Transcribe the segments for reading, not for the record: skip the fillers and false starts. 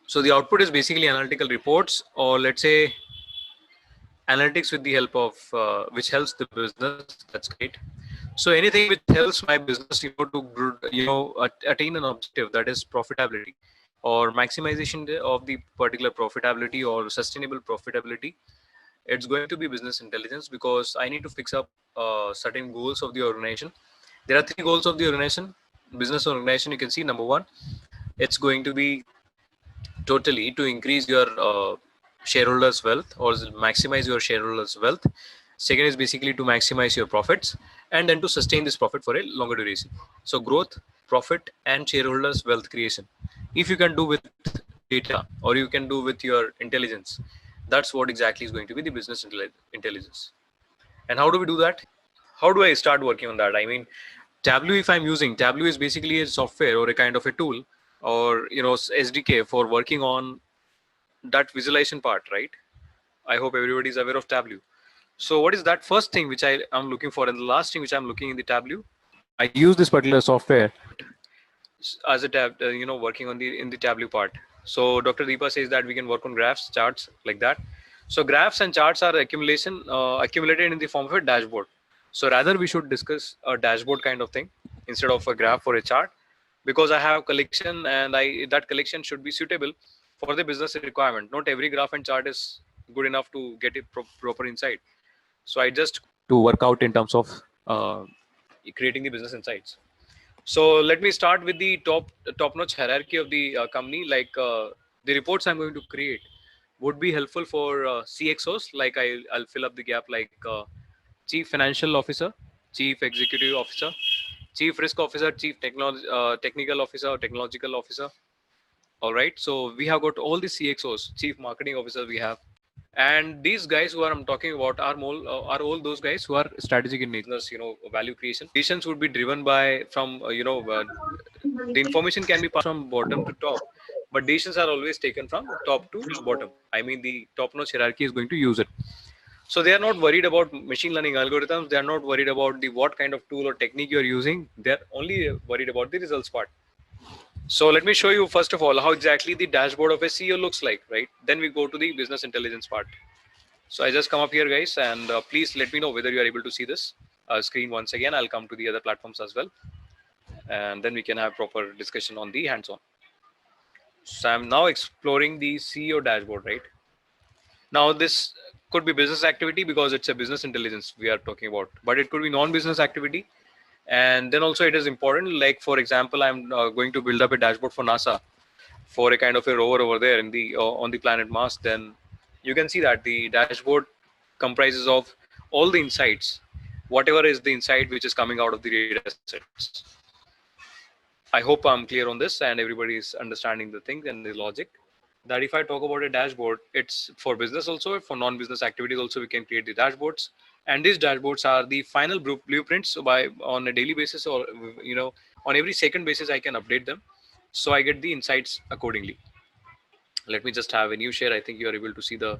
So the output is basically analytical reports, or let's say analytics with the help of which helps the business. That's great. So anything which helps my business, attain an objective, that is profitability or maximization of the particular profitability or sustainable profitability. It's going to be business intelligence, because I need to fix up certain goals of the organization. There are three goals of the organization, business organization. You can see number one, it's going to be totally to increase your shareholders wealth or maximize your shareholders wealth. Second is basically to maximize your profits, and then to sustain this profit for a longer duration. So growth, profit, and shareholders wealth creation, if you can do with data or you can do with your intelligence, that's what exactly is going to be the business intelligence. And how do we do that? How do I start working on that? I mean, Tableau, if I'm using Tableau, is basically a software or a kind of a tool, or SDK for working on that visualization part, right? I hope everybody is aware of Tableau. So what is that first thing which I am looking for, and the last thing which I'm looking in the Tableau? I use this particular software as a working on the in the Tableau part. So Dr. Deepa says that we can work on graphs, charts, like that. So graphs and charts are accumulated in the form of a dashboard. So rather we should discuss a dashboard kind of thing instead of a graph or a chart, because I have collection, and that collection should be suitable for the business requirement. Not every graph and chart is good enough to get it proper insight. So I just to work out in terms of creating the business insights. So let me start with the top-notch hierarchy of the company. Like the reports I'm going to create would be helpful for CXOs. Like I'll fill up the gap, like Chief Financial Officer, Chief Executive Officer, Chief Risk Officer, Chief Technical Officer, or Technological Officer. All right. So we have got all the CXOs, Chief Marketing Officers we have. And these guys who I'm talking about are all those guys who are strategic in nature, value creation. Decisions would be driven by from, the information can be passed from bottom to top, but decisions are always taken from top to bottom. I mean, the top-notch hierarchy is going to use it. So they are not worried about machine learning algorithms. They are not worried about the what kind of tool or technique you're using. They're only worried about the results part. So let me show you first of all how exactly the dashboard of a CEO looks like, right? Then we go to the business intelligence part. So I just come up here, guys, and please let me know whether you are able to see this screen once again. I'll come to the other platforms as well, and then we can have proper discussion on the hands-on. So I'm now exploring the CEO dashboard, right? Now this could be business activity because it's a business intelligence we are talking about, but it could be non-business activity. And then also it is important, like for example, I'm going to build up a dashboard for NASA for a kind of a rover over there in the on the planet Mars. Then you can see that the dashboard comprises of all the insights, whatever is the insight which is coming out of the data sets. I hope I'm clear on this and everybody is understanding the thing and the logic. That if I talk about a dashboard, it's for business also, for non-business activities also, we can create the dashboards. And these dashboards are the final blueprints. So by on a daily basis, or on every second basis, I can update them, so I get the insights accordingly. Let me just have a new share. I think you are able to see the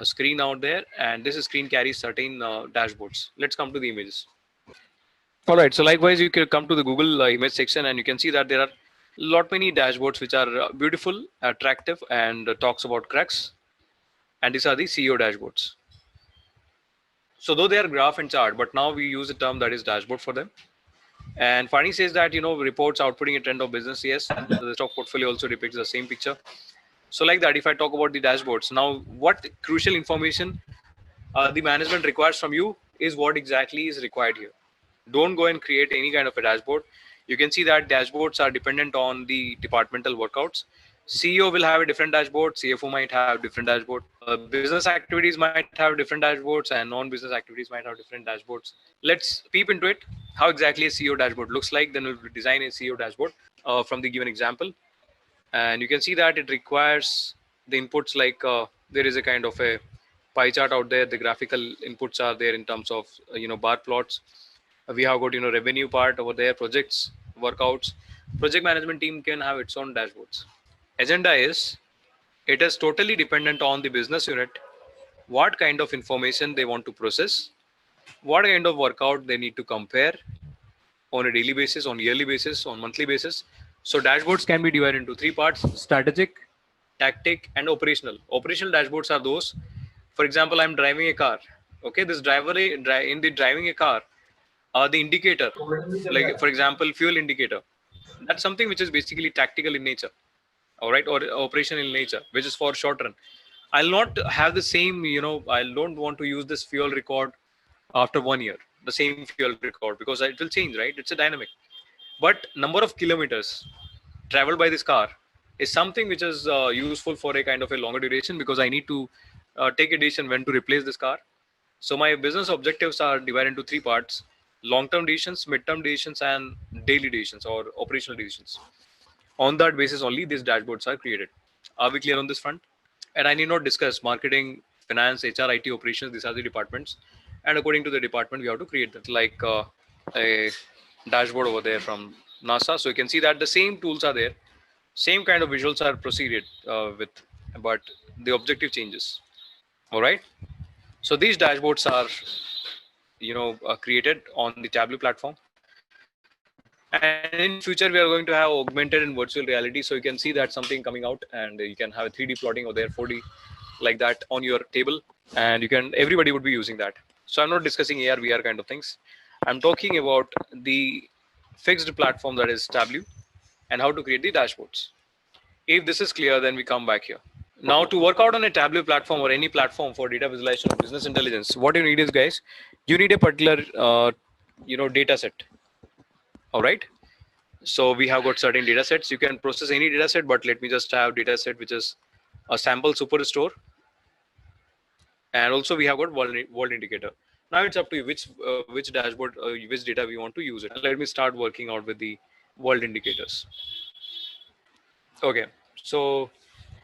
screen out there, and this screen carries certain dashboards. Let's come to the images. All right, so likewise you can come to the Google image section, and you can see that there are lot many dashboards which are beautiful, attractive, and talks about cracks. And these are the CEO dashboards. So though they are graph and chart, but now we use a term that is dashboard for them. And Fani says that reports outputting a trend of business. Yes, the stock portfolio also depicts the same picture. So like that, if I talk about the dashboards, now what crucial information the management requires from you is what exactly is required here. Don't go and create any kind of a dashboard. You can see that dashboards are dependent on the departmental workouts. CEO will have a different dashboard, CFO might have different dashboard, business activities might have different dashboards, and non-business activities might have different dashboards. Let's peep into it, how exactly a CEO dashboard looks like. Then we'll design a CEO dashboard from the given example. And you can see that it requires the inputs, like there is a kind of a pie chart out there. The graphical inputs are there in terms of bar plots. We have got revenue part over there, projects, workouts. Project management team can have its own dashboards. Agenda is, it is totally dependent on the business unit, what kind of information they want to process, what kind of workout they need to compare on a daily basis, on yearly basis, on monthly basis. So dashboards can be divided into three parts: strategic, tactic, and operational. Operational dashboards are those, for example, I'm driving a car. Okay, this driver in the driving a car, the indicator, like for example, fuel indicator. That's something which is basically tactical in nature, all right, or operational in nature, which is for short run. I'll not have the same, I don't want to use this fuel record after 1 year, the same fuel record, because it will change, right? It's a dynamic. But number of kilometers traveled by this car is something which is useful for a kind of a longer duration, because I need to take a decision when to replace this car. So my business objectives are divided into three parts: long-term decisions, mid-term decisions, and daily decisions or operational decisions. On that basis only, these dashboards are created. Are we clear on this front? And I need not discuss marketing, finance, HR, IT, operations. These are the departments, and according to the department, we have to create that. Like a dashboard over there from NASA. So you can see that the same tools are there, same kind of visuals are proceeded with, but the objective changes. All right. So these dashboards are, created on the Tableau platform. And in future, we are going to have augmented and virtual reality. So you can see that something coming out, and you can have a 3D plotting over there, 4D, like that on your table, and everybody would be using that. So I'm not discussing AR, VR kind of things. I'm talking about the fixed platform, that is Tableau, and how to create the dashboards. If this is clear, then we come back here. Now, to work out on a Tableau platform or any platform for data visualization or business intelligence, what you need is, guys, you need a particular, data set. All right. So we have got certain data sets. You can process any data set, but let me just have data set which is a sample superstore. And also we have got world indicator. Now it's up to you which dashboard, which data we want to use it. Let me start working out with the world indicators. Okay, so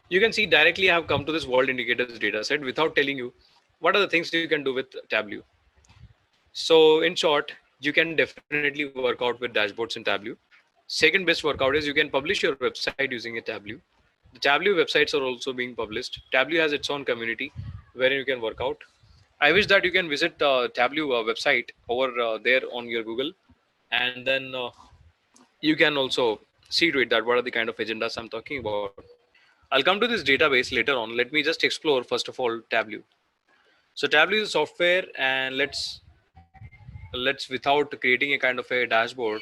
you can see directly I have come to this world indicators data set without telling you what are the things you can do with Tableau. So in short, you can definitely work out with dashboards in Tableau. Second best workout is you can publish your website using a Tableau. The Tableau websites are also being published. Tableau has its own community wherein you can work out. I wish that you can visit Tableau website over there on your Google, and then you can also see to it that what are the kind of agendas I'm talking about. I'll come to this database later on. Let me just explore first of all Tableau. So Tableau is software, and let's without creating a kind of a dashboard,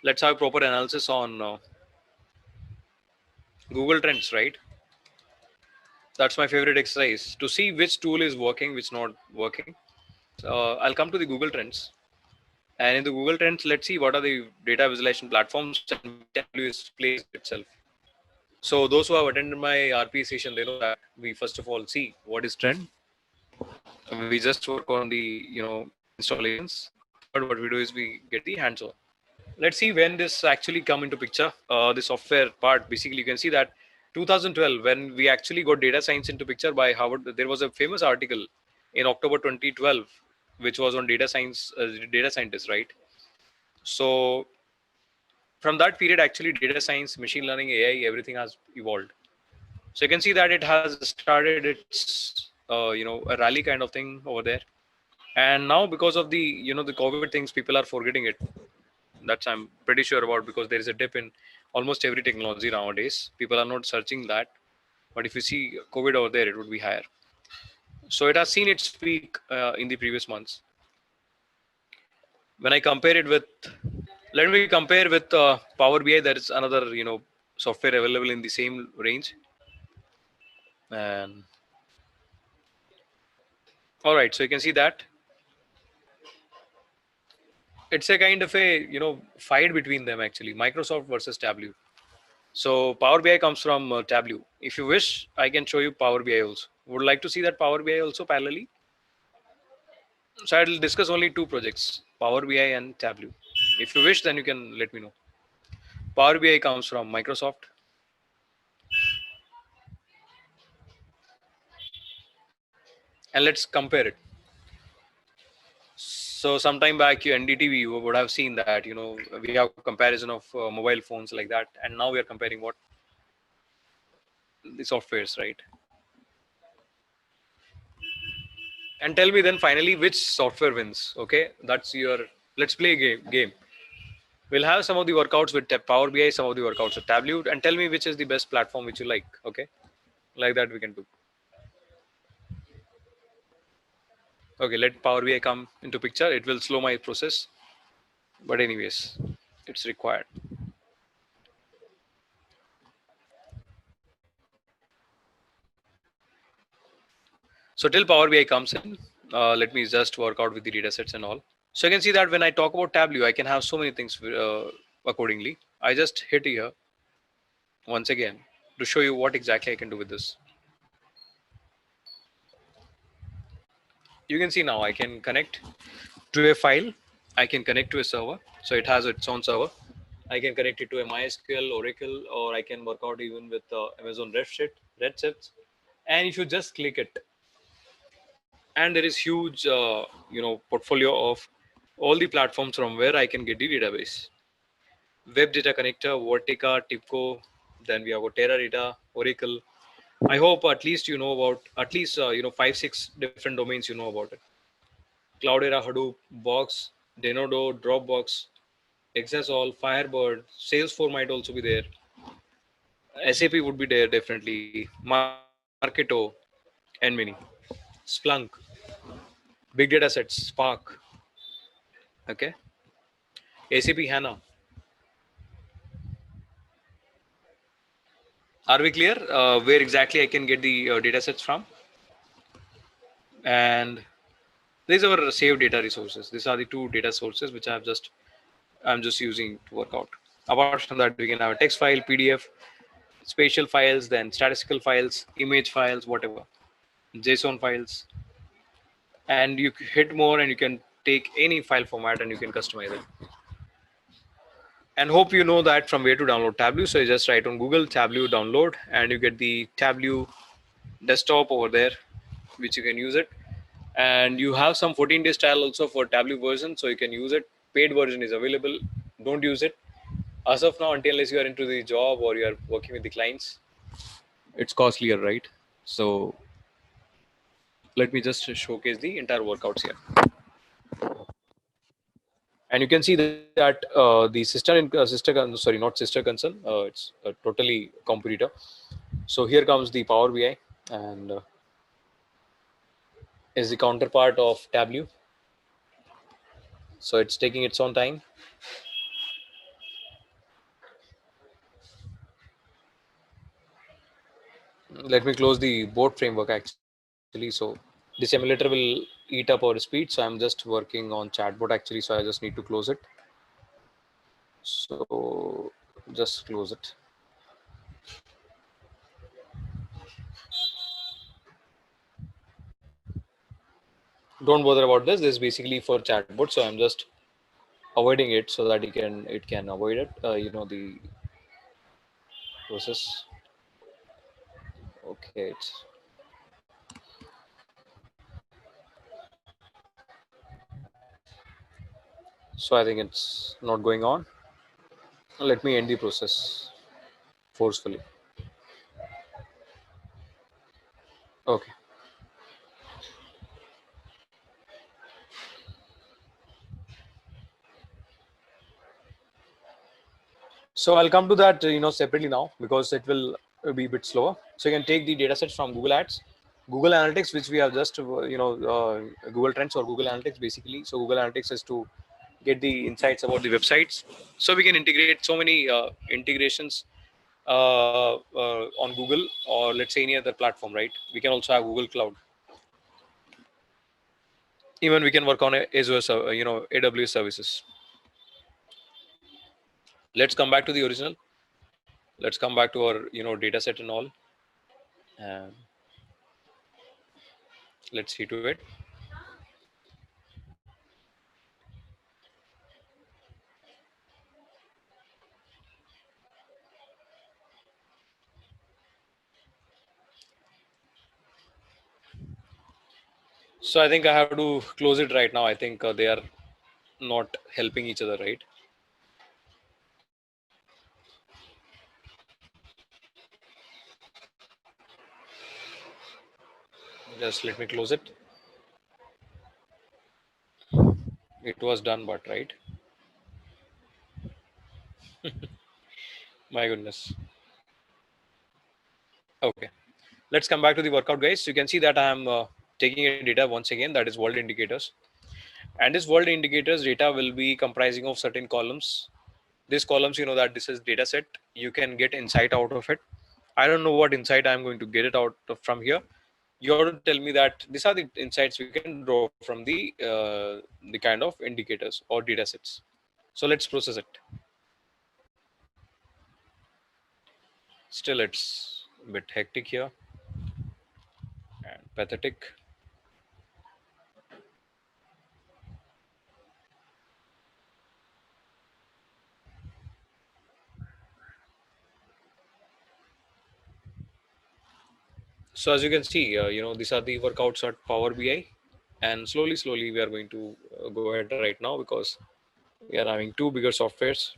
let's have proper analysis on Google Trends, right? That's my favorite exercise, to see which tool is working, which not working. I'll come to the Google Trends, and in the Google Trends, let's see what are the data visualization platforms and where Tableau is placed itself. So those who have attended my RP session, they know that we first of all see what is trend. We just work on the installations. Third, what we do is we get the hands-on. Let's see when this actually come into picture. The software part, basically you can see that 2012, when we actually got data science into picture by Harvard, there was a famous article in October 2012 which was on data science, data scientists, right? So from that period, actually data science, machine learning, AI, everything has evolved. So you can see that it has started its a rally kind of thing over there. And now because of the COVID things, people are forgetting it. That's I'm pretty sure about, because there is a dip in almost every technology nowadays. People are not searching that. But if you see COVID over there, it would be higher. So it has seen its peak in the previous months. When I compare it with, let me compare with Power BI. There is another software available in the same range. And all right, so you can see that it's a kind of a fight between them, actually, Microsoft versus Tableau. So Power BI comes from Tableau. If you wish, I can show you Power BI also. Would like to see that Power BI also parallelly? So I will discuss only two projects, Power BI and Tableau. If you wish, then you can let me know. Power BI comes from Microsoft. And let's compare it. So sometime back, you NDTV, you would have seen that, we have comparison of mobile phones like that. And now we are comparing what? The softwares, right? And tell me then finally which software wins. Okay, that's your, let's play a game. We'll have some of the workouts with Power BI, some of the workouts with Tableau, and tell me which is the best platform which you like. Okay, like that we can do. Okay, let Power BI come into picture. It will slow my process, but anyways, it's required. So till Power BI comes in, let me just work out with the data sets and all. So you can see that when I talk about Tableau, I can have so many things accordingly. I just hit here once again to show you what exactly I can do with this. You can see now I can connect to a file. I can connect to a server. So it has its own server. I can connect it to a MySQL, Oracle, or I can work out even with Amazon Redshift. And if you just click it, and there is huge, portfolio of all the platforms from where I can get the database. Web Data Connector, Vertica, TIBCO, then we have got Teradata, Oracle. I hope at least you know about at least 5-6 different domains you know about it. Cloudera, Hadoop, Box, Denodo, Dropbox, Exasol, Firebird, Salesforce might also be there. SAP would be there definitely. Marketo, and many. Splunk, big data sets, Spark, okay, ACP HANA. Are we clear? Where exactly I can get the data sets from? And these are our saved data resources. These are the two data sources which I'm just using to work out. Apart from that, we can have a text file, PDF, spatial files, then statistical files, image files, whatever, JSON files, and you hit more and you can take any file format and you can customize it. And hope you know that from where to download Tableau. So you just write on Google Tableau download and you get the Tableau desktop over there, which you can use it. And you have some 14-day trial also for Tableau version, so you can use it. Paid version is available. Don't use it as of now until unless you are into the job or you are working with the clients. It's costlier, right? So let me just showcase the entire workouts here. And you can see that the sorry, not sister concern, it's a totally competitor. So here comes the Power BI, and is the counterpart of Tableau. So it's taking its own time. Let me close the board framework actually. So the simulator will eat up our speed. So I'm just working on chatbot actually. So I just need to close it. So just close it. Don't bother about this. This is basically for chatbot. So I'm just avoiding it so that it can avoid it. The process. Okay. So I think it's not going on. Let me end the process forcefully. Okay. So I'll come to that, separately now because it will be a bit slower. So you can take the data sets from Google Ads, Google Analytics, which we have just, Google Trends or Google Analytics basically. So Google Analytics is to get the insights about the websites. So we can integrate so many integrations on Google or let's say any other platform, right? We can also have Google Cloud. Even we can work on Azure, AWS services. Let's come back to the original. Let's come back to our data set and all. And let's see to it. So I think I have to close it right now. I think they are not helping each other, right? Just let me close it. It was done, but right. My goodness. Okay. Let's come back to the workout, guys. You can see that I am taking a data once again, that is world indicators. And this world indicators data will be comprising of certain columns. These columns, you know that this is data set. You can get insight out of it. I don't know what insight I'm going to get it out of from here. You have to tell me that these are the insights we can draw from the kind of indicators or data sets. So let's process it. Still, it's a bit hectic here and pathetic. So as you can see, these are the workouts at Power BI, and slowly we are going to go ahead right now because we are having two bigger softwares.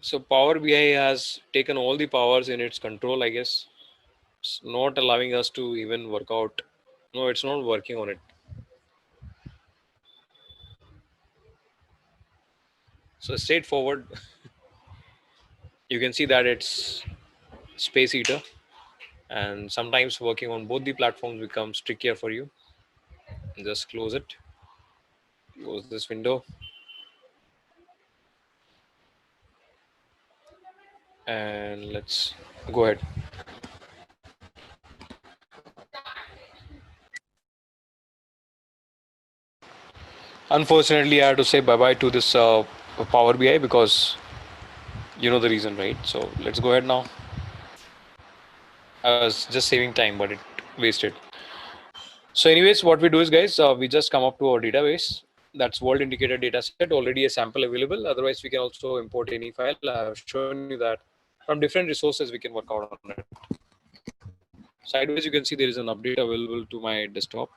So Power BI has taken all the powers in its control, I guess. It's not allowing us to even work out. No, it's not working on it. So straightforward, you can see that it's space eater, and sometimes working on both the platforms becomes trickier for you. Just close it, close this window, and let's go ahead. Unfortunately, I have to say bye bye to this Power BI because you know the reason, right? So let's go ahead now. I was just saving time, but it wasted. So, anyways, what we do is, guys, we just come up to our database. That's world indicator data set, already a sample available. Otherwise, we can also import any file. I have shown you that from different resources we can work out on it. Sideways, you can see there is an update available to my desktop,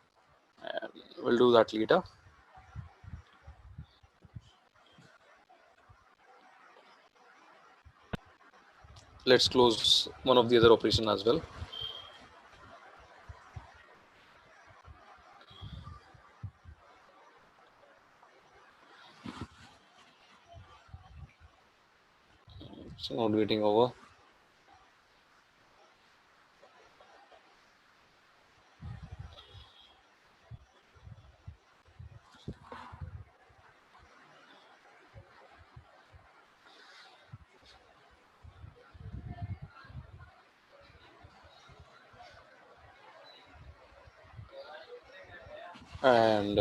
and we'll do that later. Let's close one of the other operation as well. So, not waiting over. And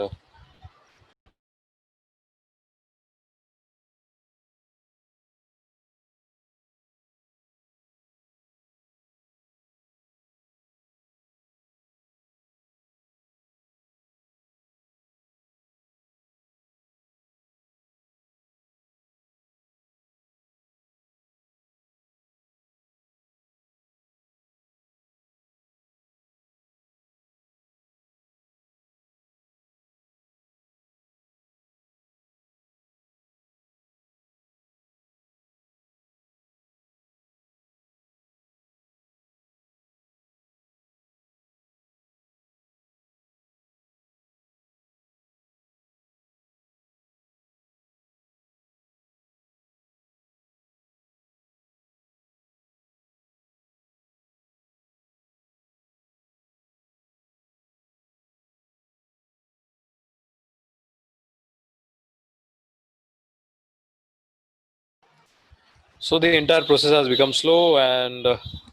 so the entire process has become slow, and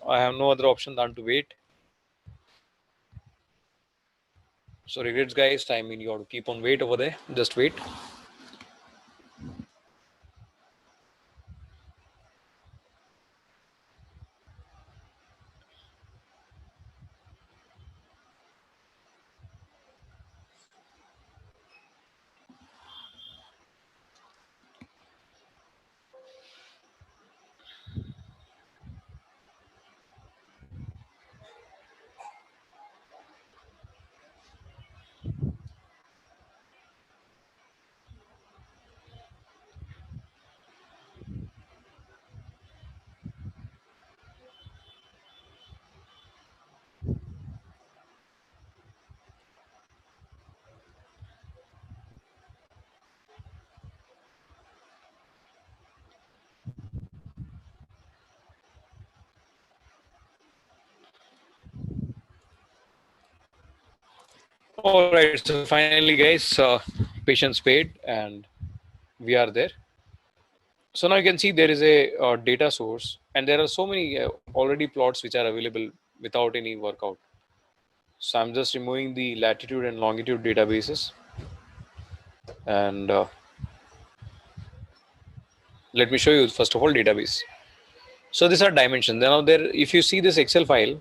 I have no other option than to wait. So regrets, guys. I mean, you have to keep on wait over there. Just wait. All right, so finally, guys, patience paid, and we are there. So now you can see there is a data source, and there are so many already plots which are available without any workout. So I'm just removing the latitude and longitude databases, and let me show you first of all database. So these are dimensions. Now there, if you see this Excel file,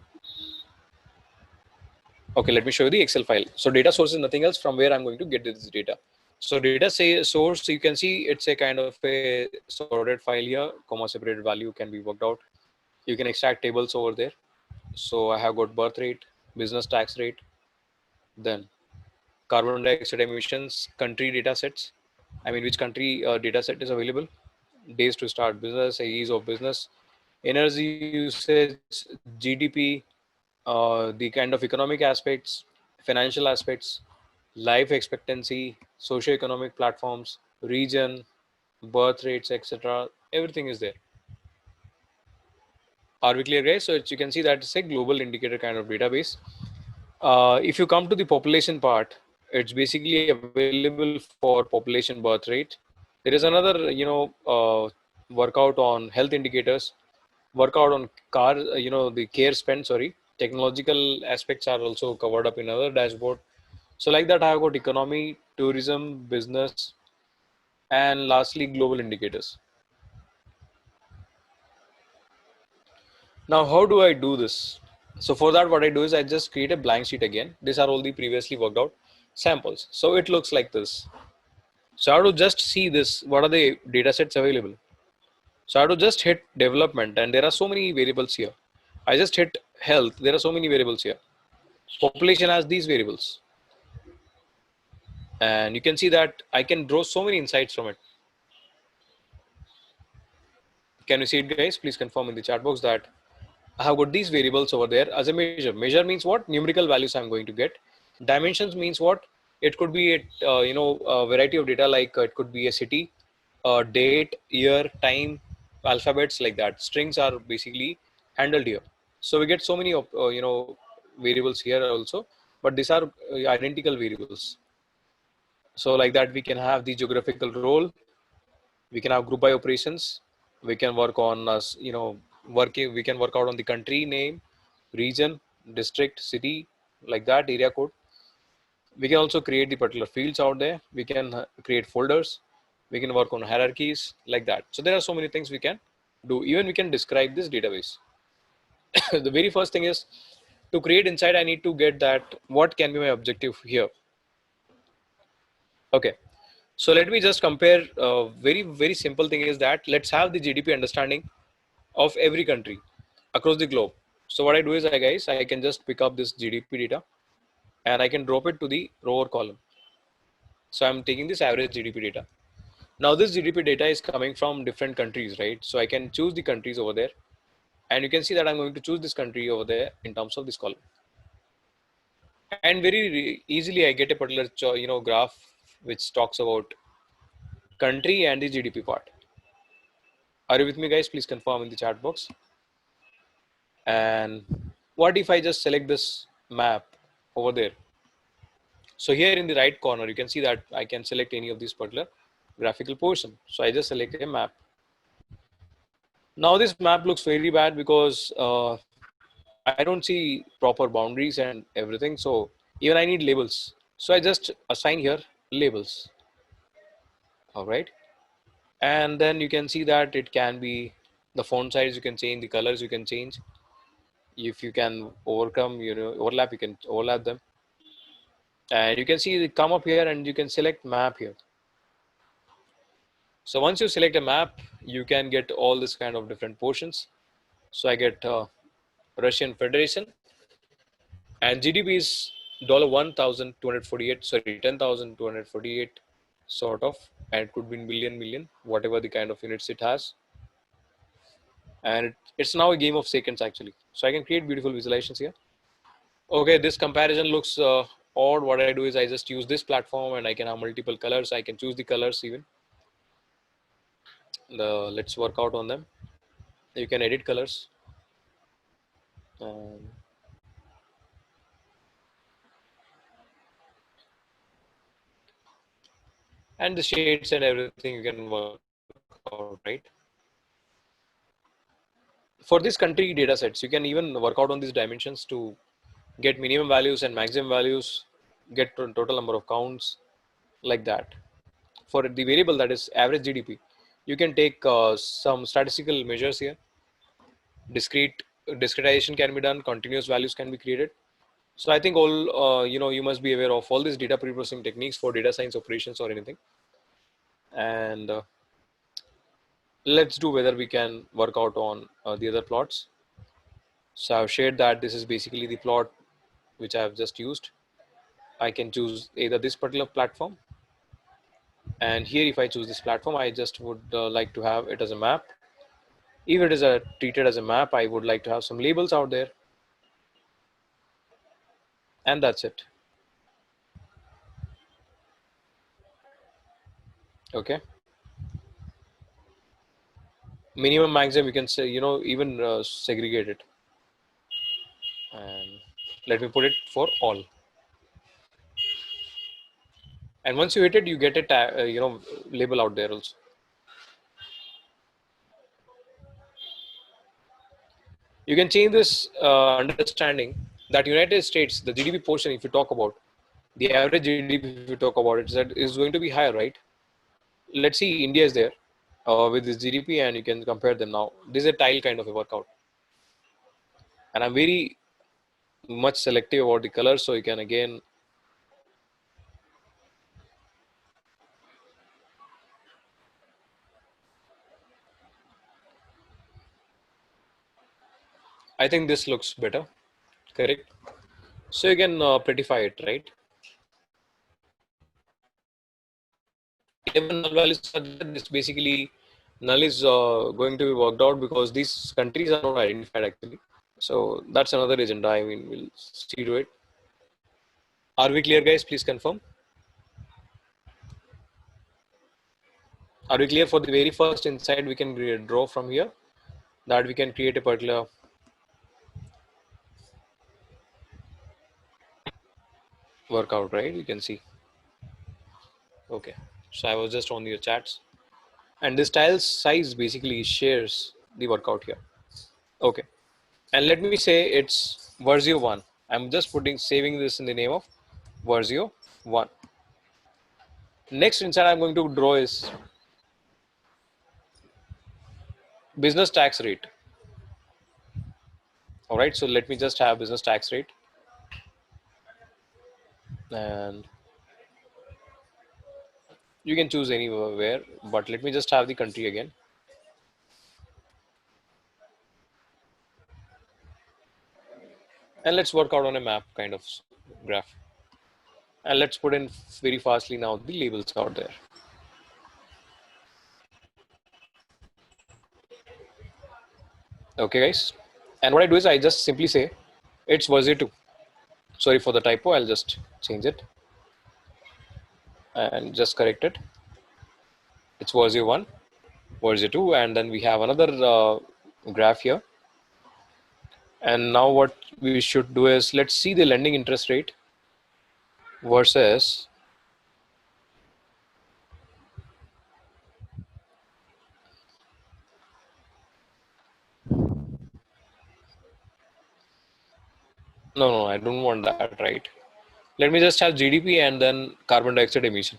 okay, let me show you the Excel file. So data source is nothing else from where I'm going to get this data. So data say source, you can see it's a kind of a sorted file here, comma separated value can be worked out. You can extract tables over there. So I have got birth rate, business tax rate, then carbon dioxide emissions, country data sets. I mean, which country data set is available, days to start business, ease of business, energy usage, GDP, the kind of economic aspects, financial aspects, life expectancy, socio-economic platforms, region, birth rates, etc. Everything is there. Are we clear, guys? So you can see that it's a global indicator kind of database. If you come to the population part, it's basically available for population birth rate. There is another, workout on health indicators, workout on car, the care spend. Sorry, technological aspects are also covered up in another dashboard. So like that, I have got economy, tourism, business, and lastly global indicators. Now, how do I do this? So for that, what I do is I just create a blank sheet again. These are all the previously worked out samples. So it looks like this. So I have to just see this. What are the data sets available? So I have to just hit development, and there are so many variables here. I just hit health. There are so many variables here. Population has these variables. And you can see that I can draw so many insights from it. Can you see it, guys? Please confirm in the chat box that I have got these variables over there as a measure. Measure means what? Numerical values I'm going to get. Dimensions means what? It could be a variety of data, like it could be a city, date, year, time, alphabets, like that. Strings are basically handled here. So we get so many variables here also, but these are identical variables. So like that, we can have the geographical role. We can have group by operations. We can work on us, working. We can work out on the country name, region, district, city, like that, area code. We can also create the particular fields out there. We can create folders. We can work on hierarchies, like that. So there are so many things we can do. Even we can describe this database. The very first thing is to create insight. I need to get that what can be my objective here. Okay. So let me just compare. Very simple thing is that let's have the GDP understanding of every country across the globe. So what I do is, I can just pick up this GDP data and I can drop it to the row or column. So I'm taking this average GDP data. Now this GDP data is coming from different countries, right? So I can choose the countries over there, and you can see that I'm going to choose this country over there in terms of this column. And very easily I get a particular graph which talks about country and the GDP part. Are you with me, guys? Please confirm in the chat box. And what if I just select this map over there? So here in the right corner, you can see that I can select any of these particular graphical portion. So I just select a map. Now this map looks very bad because I don't see proper boundaries and everything. So even I need labels. So I just assign here labels. All right. And then you can see that it can be the font size, you can change the colors, you can change. If you can overcome, overlap, you can overlap them. And you can see they come up here and you can select map here. So once you select a map, you can get all this kind of different portions. So I get Russian Federation, and GDP is $1,248, sorry, 10,248 sort of, and it could be in million, whatever the kind of units it has. And it's now a game of seconds actually. So I can create beautiful visualizations here. Okay, this comparison looks odd. What I do is I just use this platform and I can have multiple colors. I can choose the colors even. Let's work out on them. You can edit colors. Um, and the shades and everything you can work out, right? For this country data sets, you can even work out on these dimensions to get minimum values and maximum values, get total number of counts, like that. For the variable that is average GDP, you can take some statistical measures here. Discretization can be done, continuous values can be created. So I think all you must be aware of all these data pre-processing techniques for data science operations or anything. And let's do whether we can work out on the other plots. So I've shared that this is basically the plot which I have just used. I can choose either this particular platform, and here if I choose this platform, I just would like to have it as a map. If it is treated as a map, I would like to have some labels out there, and that's it. Okay, minimum maximum you can say, even segregate it, and let me put it for all. And once you hit it, you get a label out there also. You can change this understanding that United States, the GDP portion, if you talk about the average GDP, if you talk about it, that is going to be higher, right? Let's see, India is there with this GDP, and you can compare them now. This is a tile kind of a workout, and I'm very much selective about the color, so you can again. I think this looks better, correct? So you can prettify it, right? 11 null values are there. This basically null is going to be worked out because these countries are not identified actually. So that's another agenda. I mean, we'll see to it. Are we clear, guys? Please confirm. Are we clear for the very first insight we can draw from here, that we can create a particular workout, right? You can see. Okay. So I was just on your chats. And this tile size basically shares the workout here. Okay. And let me say it's Verzeo 1. I'm just saving this in the name of Verzeo 1. Next insight I'm going to draw is business tax rate. All right, so let me just have business tax rate, and you can choose anywhere, but let me just have the country again. And let's work out on a map kind of graph. And let's put in very fastly now the labels out there. Okay, guys. And what I do is I just simply say it's Verzeo 2. Sorry for the typo. I'll just change it and just correct it. It's Verzeo 1, Verzeo 2, and then we have another graph here. And now what we should do is let's see the lending interest rate versus no, I don't want that, right? Let me just have GDP and then carbon dioxide emission.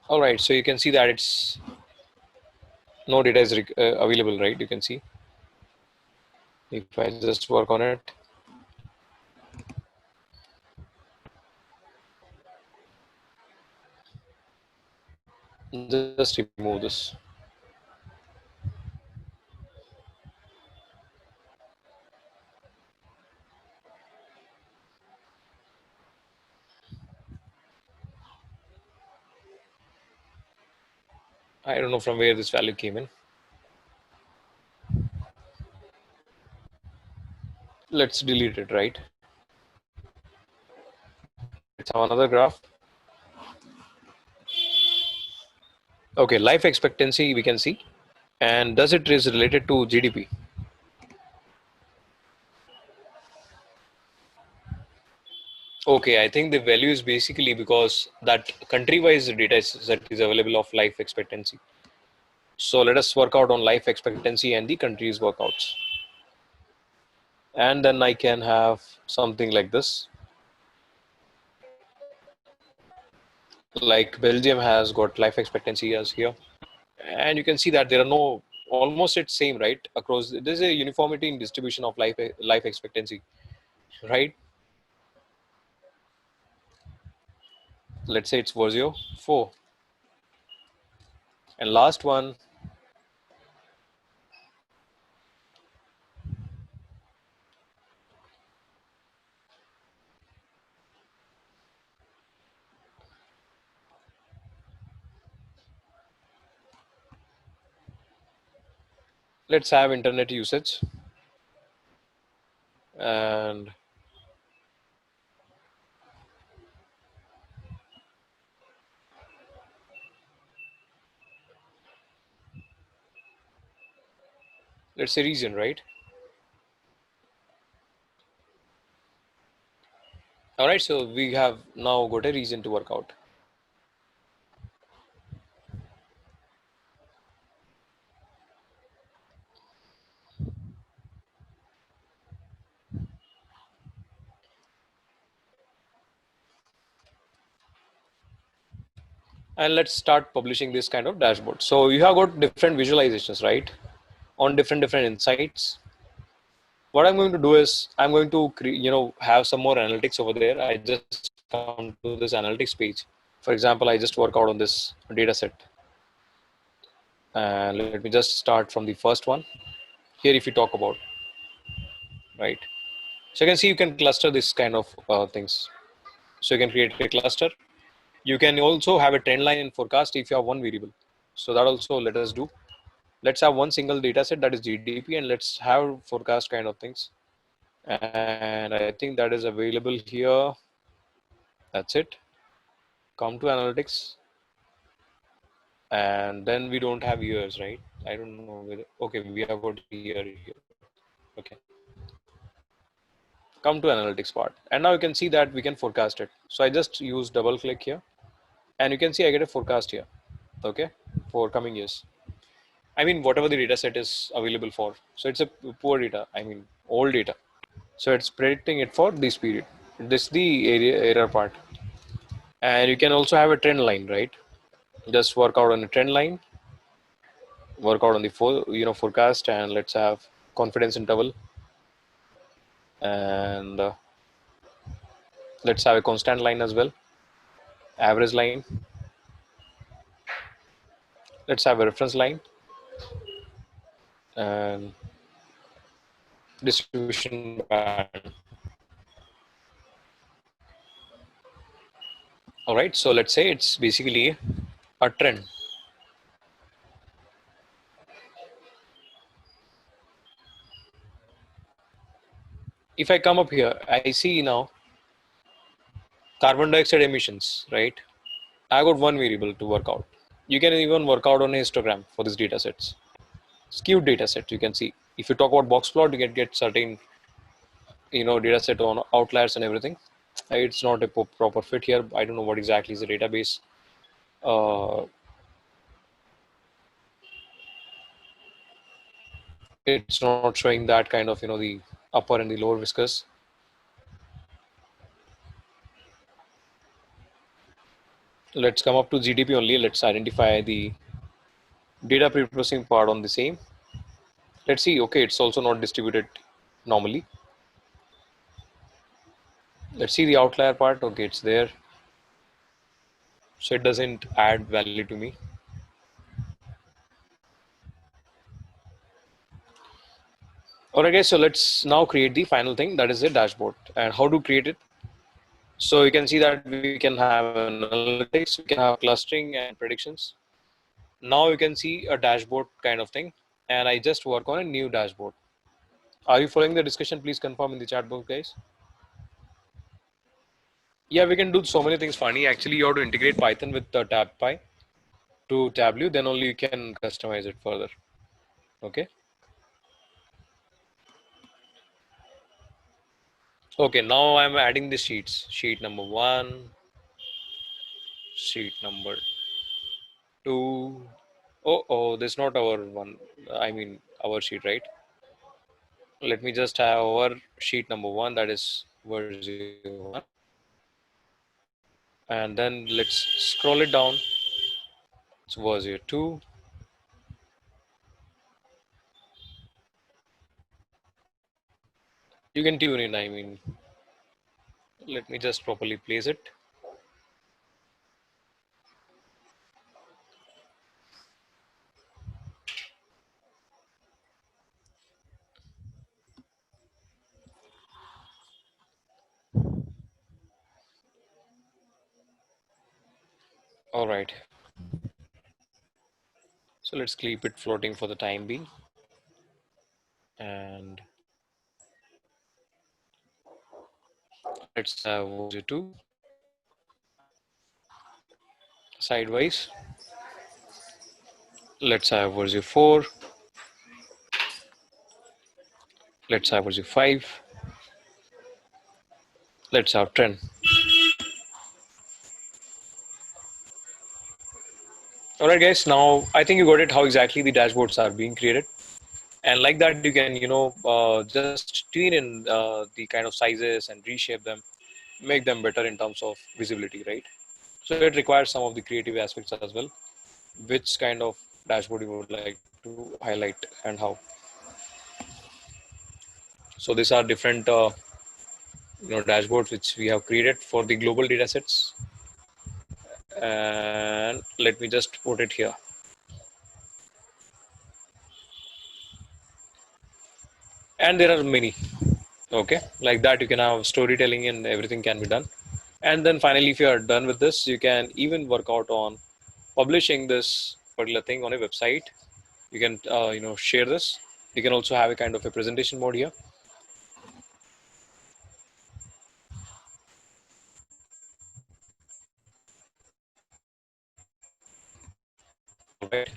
All right, so you can see that it's no data is available, right? You can see if I just work on it. Just remove this. I don't know from where this value came in. Let's delete it, right? Let's have another graph. Okay, life expectancy we can see. And does it is related to GDP? Okay, I think the value is basically because that country-wise data set is available of life expectancy. So let us work out on life expectancy and the country's workouts. And then I can have something like this. Like Belgium has got life expectancy as here. And you can see that there are no, almost it's same, right? Across, there's a uniformity in distribution of life expectancy, right? Let's say it's Verzeo 4. And last one, let's have internet usage. And let's say region, right? All right, so we have now got a region to work out. And let's start publishing this kind of dashboard. So you have got different visualizations, right? On different insights. What I'm going to do is I'm going to have some more analytics over there. I just come to this analytics page. For example, I just work out on this data set. And let me just start from the first one. Here, if you talk about, right? So you can see you can cluster this kind of things. So you can create a cluster. You can also have a trend line and forecast if you have one variable. So that also let us do. Let's have one single data set, that is GDP, and let's have forecast kind of things. And I think that is available here. That's it. Come to analytics. And then we don't have years, right? I don't know whether, okay, we have got year here. Okay. Come to analytics part. And now you can see that we can forecast it. So I just use double click here. And you can see I get a forecast here. Okay. For coming years. I mean, whatever the data set is available for. So it's a poor data. I mean, old data. So it's predicting it for this period. This is the error part. And you can also have a trend line, right? Just work out on a trend line, work out on the forecast, and let's have confidence interval, and let's have a constant line as well, average line. Let's have a reference line and distribution band. All right, so let's say it's basically a trend. If I come up here, I see now carbon dioxide emissions, right? I got one variable to work out. You can even work out on a histogram for these data sets. Skewed data set, you can see. If you talk about box plot, you can get certain data set on outliers and everything. It's not a proper fit here. I don't know what exactly is the database. It's not showing that kind of the upper and the lower whiskers. Let's come up to GDP only. Let's identify the data pre-processing part on the same. Let's see. Okay, it's also not distributed normally. Let's see the outlier part. Okay, it's there. So it doesn't add value to me. Alright guys, so let's now create the final thing, that is a dashboard. And how to create it? So you can see that we can have analytics, we can have clustering and predictions. Now you can see a dashboard kind of thing, and I just work on a new dashboard. Are you following the discussion? Please confirm in the chat box, guys. Yeah, we can do so many things funny. Actually, you have to integrate Python with the TabPy to Tableau, then only you can customize it further. Okay. Okay, now I'm adding the sheets. Sheet number 1, sheet number 2. Oh, this is not our one. I mean, our sheet, right? Let me just have our sheet number 1, that is Verzeo 1. And then let's scroll it down. It's Verzeo 2. You can tune in, I mean, let me just properly place it. All right. So let's keep it floating for the time being. And let's have Verzeo 2 sidewise. Let's have Verzeo 4. Let's have Verzeo 5. Let's have 10. All right, guys. Now I think you got it how exactly the dashboards are being created. And like that, you can, just tune in the kind of sizes and reshape them, make them better in terms of visibility, right? So it requires some of the creative aspects as well. Which kind of dashboard you would like to highlight and how? So these are different, dashboards which we have created for the global data sets. And let me just put it here. And there are many. Okay, like that you can have storytelling and everything can be done. And then finally, if you are done with this, you can even work out on publishing this particular thing on a website. You can share this. You can also have a kind of a presentation mode here. All right.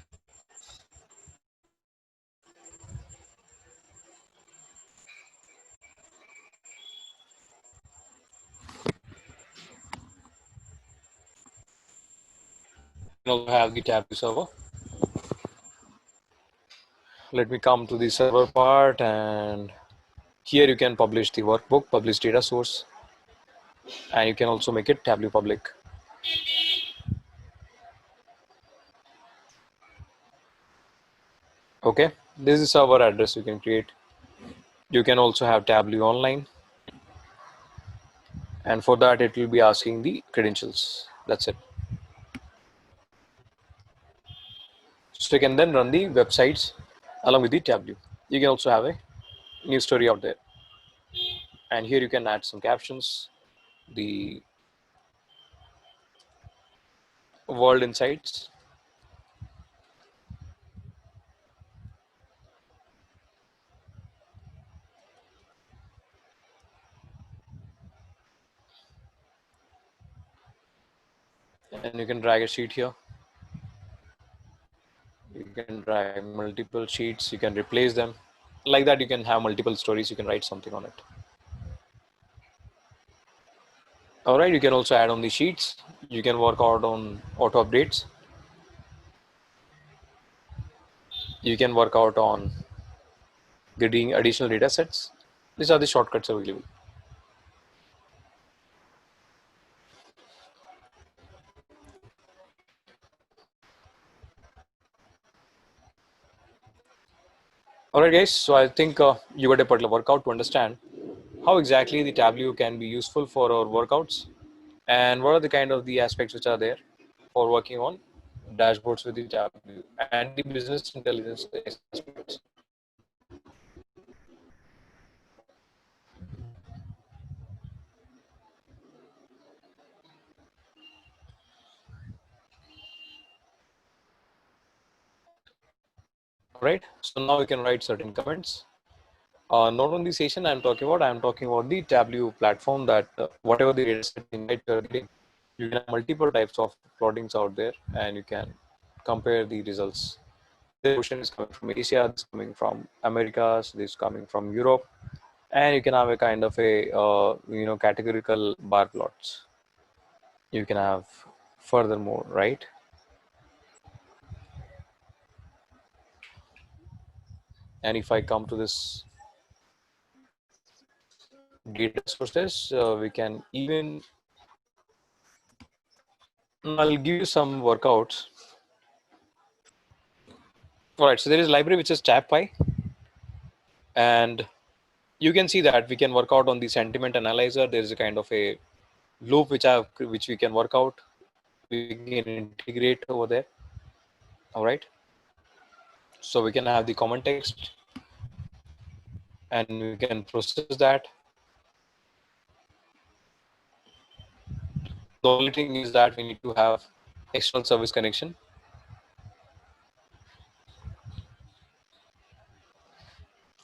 You can also have the Tableau server. Let me come to the server part, and here you can publish the workbook, publish data source, and you can also make it Tableau public. Okay, this is server address you can create. You can also have Tableau online, and for that it will be asking the credentials. That's it. So you can then run the websites along with the Tableau. You can also have a news story out there, and here you can add some captions, the world insights, and you can drag a sheet here. You can drag multiple sheets, you can replace them. Like that, you can have multiple stories, you can write something on it. All right, you can also add on the sheets. You can work out on auto updates. You can work out on getting additional data sets. These are the shortcuts available. All right, guys. So I think you got a particular workout to understand how exactly the Tableau can be useful for our workouts, and what are the kind of the aspects which are there for working on dashboards with the Tableau and the business intelligence aspects. All right. So now we can write certain comments. Not on the session I'm talking about the Tableau platform, that whatever the data set invite you're getting, you can have multiple types of plottings out there and you can compare the results. The question is coming from Asia, this is coming from Americas, this is coming from Europe, and you can have a kind of a categorical bar plots. You can have furthermore, right? And if I come to this data sources, we can even, I'll give you some workouts. All right, so there is a library which is TabPy, and you can see that we can work out on the sentiment analyzer. There is a kind of a loop which we can work out. We can integrate over there. All right, so we can have the common text, and we can process that. The only thing is that we need to have external service connection.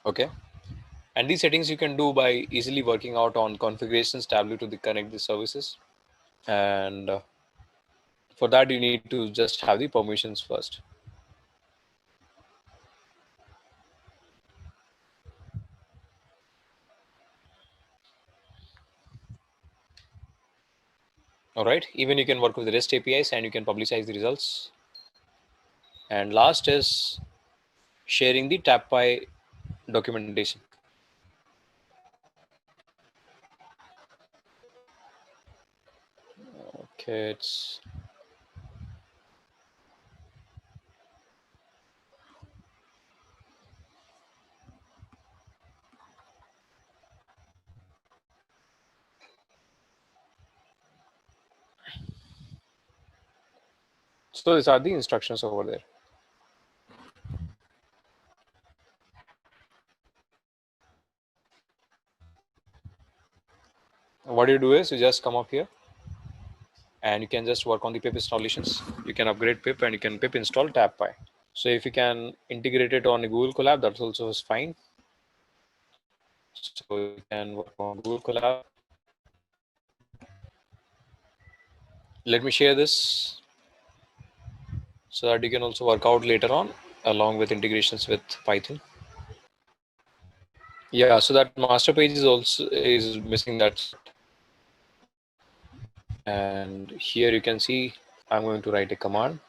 Okay, and these settings you can do by easily working out on configurations tableau to connect the services, and for that you need to just have the permissions first. All right, even you can work with the REST APIs and you can publicize the results. And last is sharing the TabPy documentation. Okay, it's so these are the instructions over there. What you do is you just come up here and you can just work on the pip installations. You can upgrade pip and you can pip install TabPy. So if you can integrate it on a Google Colab, that also is fine. So you can work on Google Colab. Let me share this so that you can also work out later on along with integrations with Python. Yeah, so that master page is also is missing that. And here you can see I'm going to write a command.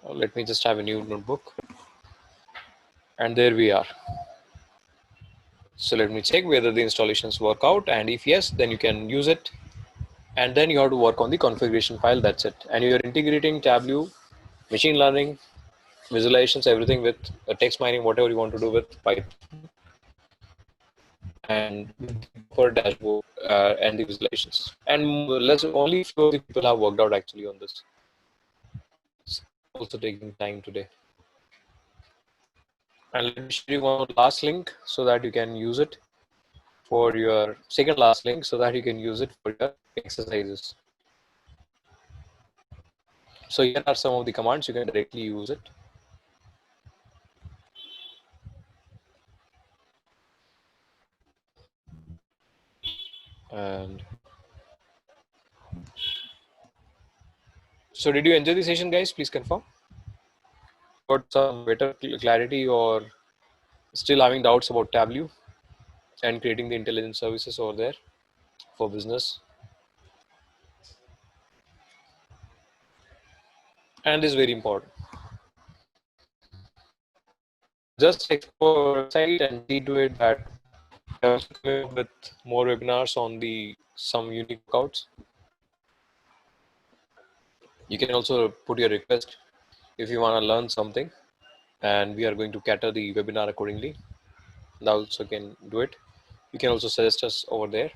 Let me just have a new notebook. And there we are. So let me check whether the installations work out, and if yes, then you can use it. And then you have to work on the configuration file. That's it. And you're integrating Tableau, machine learning, visualizations, everything with text mining, whatever you want to do with Python, and for dashboard and the visualizations. And less only few of the people have worked out actually on this. It's also taking time today. And let me show you one last link so that you can use it for your second last link so that you can use it for your exercises. So here are some of the commands you can directly use it. And so did you enjoy the session, guys? Please confirm. Got some better clarity or still having doubts about Tableau and creating the intelligence services over there for business? And this is very important. Just explore our website and see to it that we are also coming up with more webinars on the some unique workouts. You can also put your request if you want to learn something, and we are going to cater the webinar accordingly. That also can do it. You can also suggest us over there.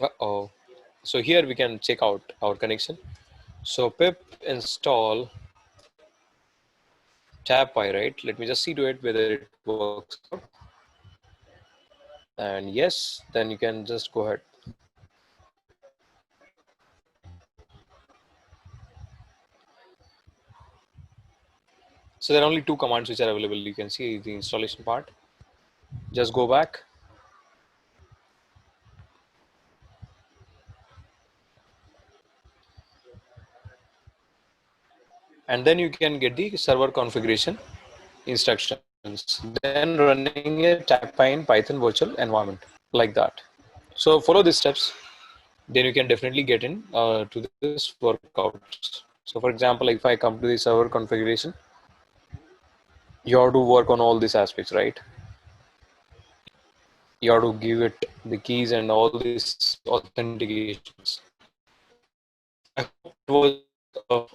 Uh-oh. So here we can check out our connection. So pip install TabPy, right? Let me just see to it whether it works out. And yes, then you can just go ahead. So there are only two commands which are available. You can see the installation part. Just go back. and then you can get the server configuration instructions, then running a Tapine Python virtual environment like that. So follow these steps, then you can definitely get in to this workouts. So for example, if I come to the server configuration, you have to work on all these aspects, right? You have to give it the keys and all these authentications. I hope that was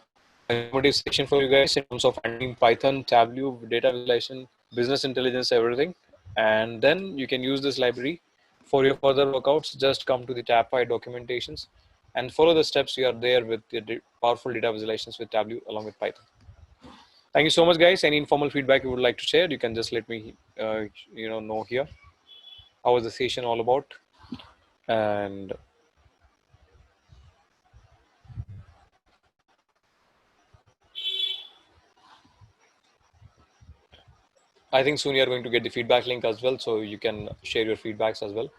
an informative session for you guys in terms of understanding Python, Tableau, data visualization, business intelligence, everything. And then you can use this library for your further workouts. Just come to the TabFi documentations and follow the steps. You are there with the powerful data visualizations with Tableau along with Python. Thank you so much, guys. Any informal feedback you would like to share, you can just let me know here. How was the session all about? And I think soon you're going to get the feedback link as well, so you can share your feedbacks as well.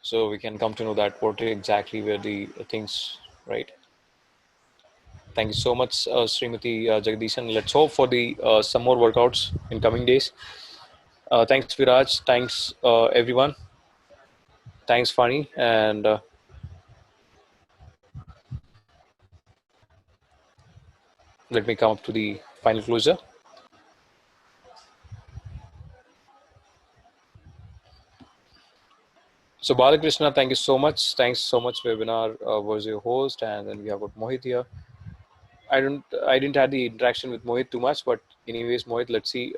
So we can come to know that what exactly were the things, right? Thank you so much, Srimati Jagdishan. Let's hope for the some more workouts in coming days. Thanks, Viraj. Thanks, everyone. Thanks, Fani. And let me come up to the final closure. So Balakrishna, thank you so much. Thanks so much, webinar was your host, and then we have got Mohit here. I didn't have the interaction with Mohit too much, but anyways, Mohit, let's see.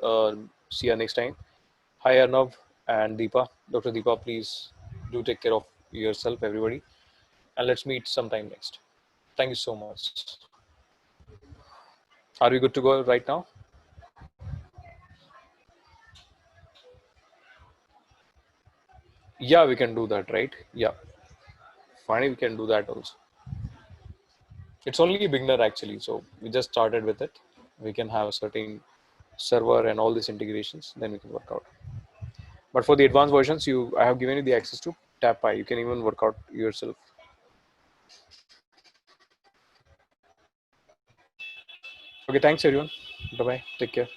See you next time. Hi Arnav and Deepa. Dr. Deepa, please do take care of yourself, everybody, and let's meet sometime next. Thank you so much. Are we good to go right now? Yeah, we can do that, right? Yeah, finally we can do that also. It's only a beginner actually, so we just started with it. We can have a certain server and all these integrations, then we can work out. But for the advanced versions, I have given you the access to TabPy. You can even work out yourself. Okay, thanks everyone. Bye bye. Take care.